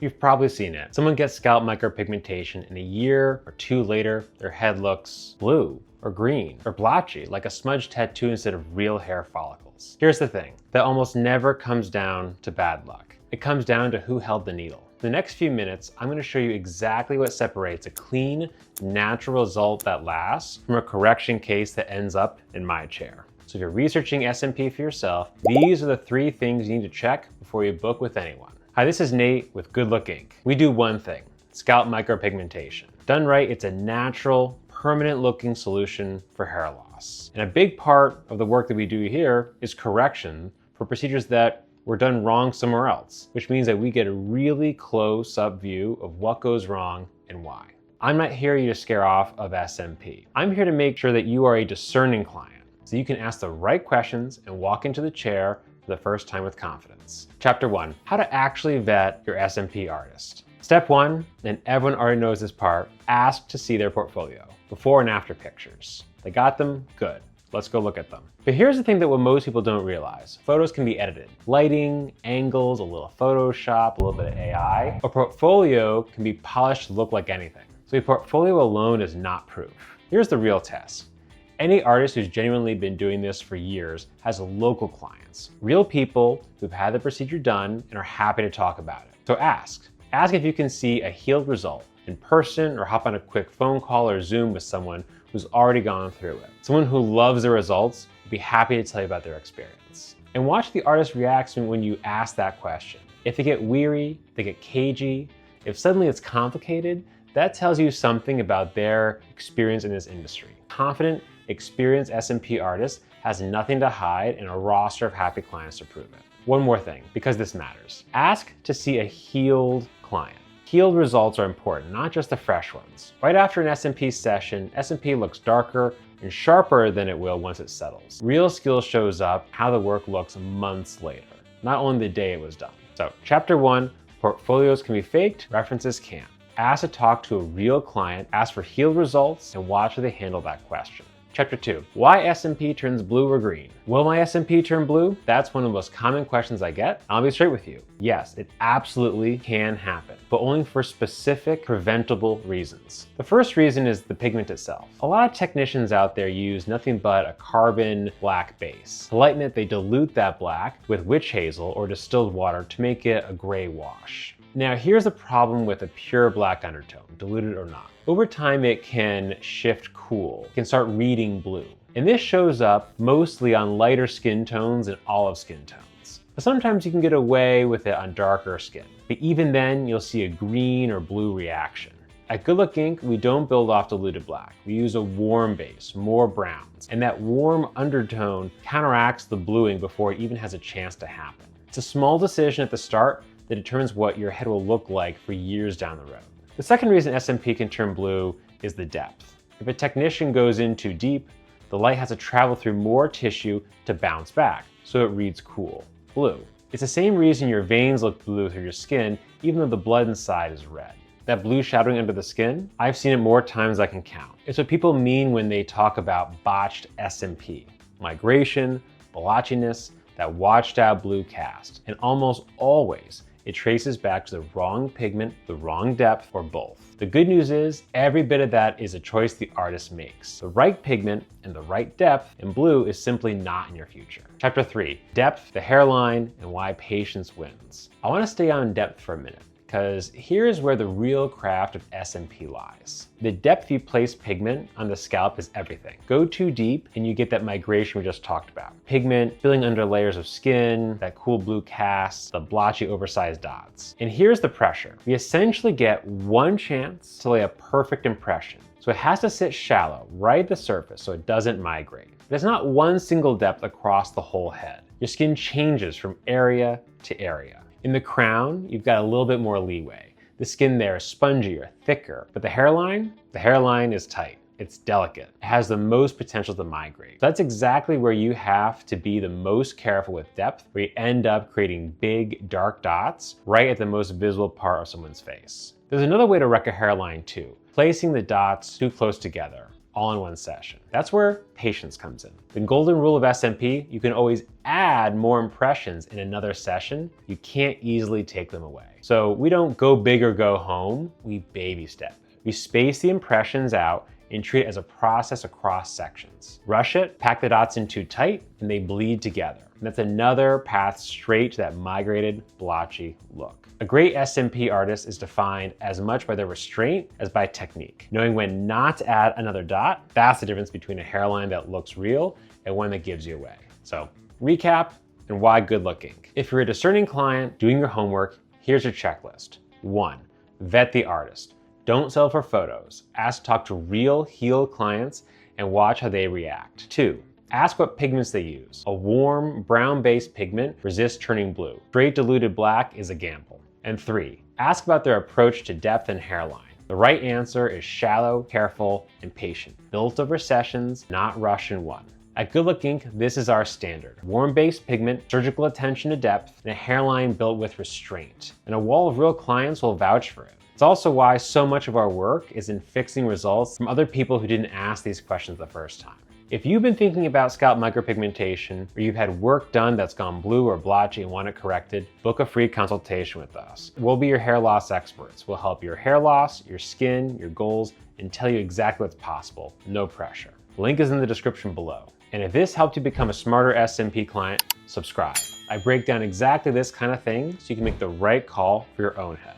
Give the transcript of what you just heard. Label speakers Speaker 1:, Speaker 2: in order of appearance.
Speaker 1: You've probably seen it. Someone gets scalp micropigmentation and a year or two later, their head looks blue or green or blotchy, like a smudge tattoo instead of real hair follicles. Here's the thing, that almost never comes down to bad luck. It comes down to who held the needle. In the next few minutes, I'm gonna show you exactly what separates a clean, natural result that lasts from a correction case that ends up in my chair. So if you're researching SMP for yourself, these are the 3 things you need to check before you book with anyone. Hi, this is Nate with Good Look Inc. We do one thing, scalp micropigmentation. Done right, it's a natural, permanent looking solution for hair loss. And a big part of the work that we do here is correction for procedures that were done wrong somewhere else, which means that we get a really close-up view of what goes wrong and why. I'm not here to scare off of SMP. I'm here to make sure that you are a discerning client, so you can ask the right questions and walk into the chair for the first time with confidence. Chapter 1, how to actually vet your SMP artist. Step 1, and everyone already knows this part, ask to see their portfolio, before and after pictures. They got them? Good. Let's go look at them. But here's the thing that what most people don't realize. Photos can be edited. Lighting, angles, a little Photoshop, a little bit of AI. A portfolio can be polished to look like anything. So a portfolio alone is not proof. Here's the real test. Any artist who's genuinely been doing this for years has local clients, real people who've had the procedure done and are happy to talk about it. So ask if you can see a healed result in person or hop on a quick phone call or Zoom with someone who's already gone through it. Someone who loves the results will be happy to tell you about their experience. And watch the artist's reaction when you ask that question. If they get weary, if they get cagey, if suddenly it's complicated, that tells you something about their experience in this industry. Confident, experienced SMP artist has nothing to hide and a roster of happy clients to prove it. One more thing, because this matters. Ask to see a healed client. Healed results are important, not just the fresh ones. Right after an SMP session, SMP looks darker and sharper than it will once it settles. Real skill shows up how the work looks months later, not only the day it was done. So chapter 1, portfolios can be faked, references can't. Ask to talk to a real client, ask for healed results, and watch how they handle that question. Chapter 2, why SMP turns blue or green. Will my SMP turn blue? That's one of the most common questions I get. I'll be straight with you. Yes, it absolutely can happen, but only for specific preventable reasons. The first reason is the pigment itself. A lot of technicians out there use nothing but a carbon black base. To lighten it, they dilute that black with witch hazel or distilled water to make it a gray wash. Now here's the problem with a pure black undertone, diluted or not. Over time it can shift cool, it can start reading blue. And this shows up mostly on lighter skin tones and olive skin tones. But sometimes you can get away with it on darker skin. But even then you'll see a green or blue reaction. At Good Look Inc, we don't build off diluted black. We use a warm base, more browns. And that warm undertone counteracts the bluing before it even has a chance to happen. It's a small decision at the start that determines what your head will look like for years down the road. The second reason SMP can turn blue is the depth. If a technician goes in too deep, the light has to travel through more tissue to bounce back, so it reads cool, blue. It's the same reason your veins look blue through your skin, even though the blood inside is red. That blue shadowing under the skin, I've seen it more times than I can count. It's what people mean when they talk about botched SMP. Migration, blotchiness, that washed out blue cast, and almost always, it traces back to the wrong pigment, the wrong depth, or both. The good news is, every bit of that is a choice the artist makes. The right pigment and the right depth in blue is simply not in your future. Chapter 3, depth, the hairline, and why patience wins. I want to stay on depth for a minute, because here's where the real craft of SMP lies. The depth you place pigment on the scalp is everything. Go too deep and you get that migration we just talked about. Pigment filling under layers of skin, that cool blue cast, the blotchy oversized dots. And here's the pressure. We essentially get one chance to lay a perfect impression. So it has to sit shallow, right at the surface, so it doesn't migrate. There's not one single depth across the whole head. Your skin changes from area to area. In the crown, you've got a little bit more leeway. The skin there is spongier, thicker, but the hairline is tight. It's delicate. It has the most potential to migrate. So that's exactly where you have to be the most careful with depth, where you end up creating big, dark dots right at the most visible part of someone's face. There's another way to wreck a hairline too, placing the dots too close together. all in one session. That's where patience comes in. The golden rule of SMP, you can always add more impressions in another session. You can't easily take them away. So we don't go big or go home, we baby step. We space the impressions out and treat it as a process across sections. Rush it, pack the dots in too tight, and they bleed together. And that's another path straight to that migrated, blotchy look. A great SMP artist is defined as much by their restraint as by technique. Knowing when not to add another dot, that's the difference between a hairline that looks real and one that gives you away. So, recap and why good looking. If you're a discerning client doing your homework, here's your checklist. 1, vet the artist. Don't sell for photos. Ask to talk to real healed clients and watch how they react. 2, ask what pigments they use. A warm, brown-based pigment resists turning blue. Straight diluted black is a gamble. And 3, ask about their approach to depth and hairline. The right answer is shallow, careful, and patient. Built over sessions, not rushed in one. At Good Look Inc., this is our standard. Warm-based pigment, surgical attention to depth, and a hairline built with restraint. And a wall of real clients will vouch for it. It's also why so much of our work is in fixing results from other people who didn't ask these questions the first time. If you've been thinking about scalp micropigmentation, or you've had work done that's gone blue or blotchy and want it corrected, book a free consultation with us. We'll be your hair loss experts. We'll help your hair loss, your skin, your goals, and tell you exactly what's possible. No pressure. Link is in the description below. And if this helped you become a smarter SMP client, subscribe. I break down exactly this kind of thing so you can make the right call for your own head.